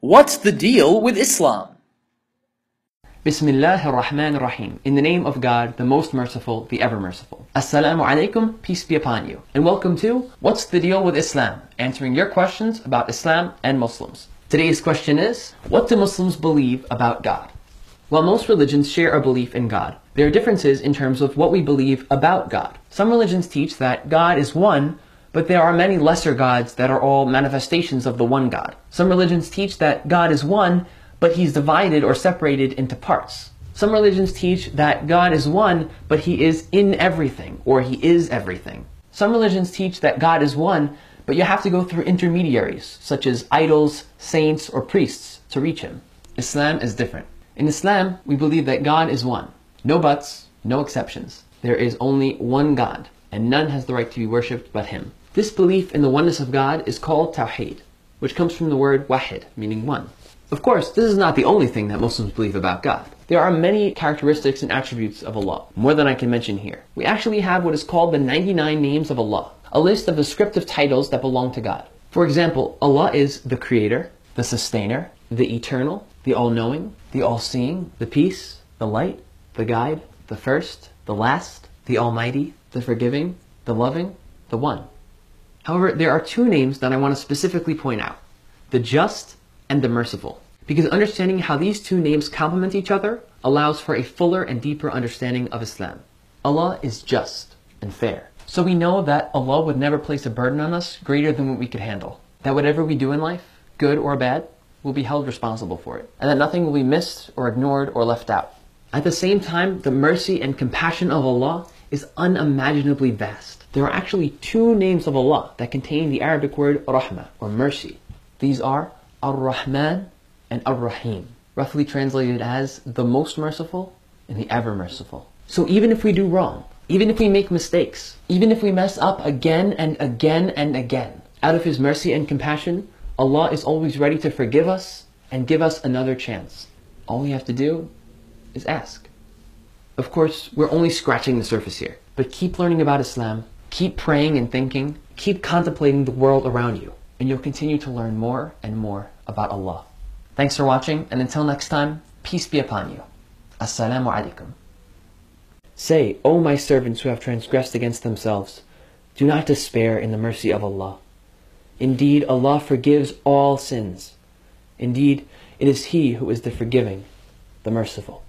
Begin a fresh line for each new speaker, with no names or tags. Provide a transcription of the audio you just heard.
What's the deal with Islam?
Bismillah ar-Rahman ar-Rahim. In the name of God, the most merciful, the ever merciful. Assalamu alaikum, peace be upon you. And welcome to What's the Deal with Islam? Answering your questions about Islam and Muslims. Today's question is, what do Muslims believe about God? While most religions share a belief in God, there are differences in terms of what we believe about God. Some religions teach that God is one, but there are many lesser gods that are all manifestations of the one God. Some religions teach that God is one, but he's divided or separated into parts. Some religions teach that God is one, but he is in everything, or he is everything. Some religions teach that God is one, but you have to go through intermediaries, such as idols, saints, or priests, to reach him. Islam is different. In Islam, we believe that God is one. No buts, no exceptions. There is only one God, and none has the right to be worshipped but him. This belief in the oneness of God is called Tawheed, which comes from the word wahid, meaning one. Of course, this is not the only thing that Muslims believe about God. There are many characteristics and attributes of Allah, more than I can mention here. We actually have what is called the 99 names of Allah, a list of descriptive titles that belong to God. For example, Allah is the Creator, the Sustainer, the Eternal, the All-Knowing, the All-Seeing, the Peace, the Light, the Guide, the First, the Last, the Almighty, the Forgiving, the Loving, the One. However, there are two names that I want to specifically point out, the Just and the Merciful, because understanding how these two names complement each other allows for a fuller and deeper understanding of Islam. Allah is just and fair. So we know that Allah would never place a burden on us greater than what we could handle. That whatever we do in life, good or bad, will be held responsible for it. And that nothing will be missed or ignored or left out. At the same time, the mercy and compassion of Allah is unimaginably vast. There are actually two names of Allah that contain the Arabic word rahmah, or mercy. These are Ar-Rahman and Ar-Rahim, roughly translated as the most merciful and the ever merciful. So even if we do wrong, even if we make mistakes, even if we mess up again and again and again, out of His mercy and compassion, Allah is always ready to forgive us and give us another chance. All we have to do is ask. Of course, we're only scratching the surface here, but keep learning about Islam, keep praying and thinking, keep contemplating the world around you, and you'll continue to learn more and more about Allah. Thanks for watching, and until next time, peace be upon you. Assalamu alaikum. Say, O my servants who have transgressed against themselves, do not despair in the mercy of Allah. Indeed, Allah forgives all sins. Indeed, it is He who is the forgiving, the merciful.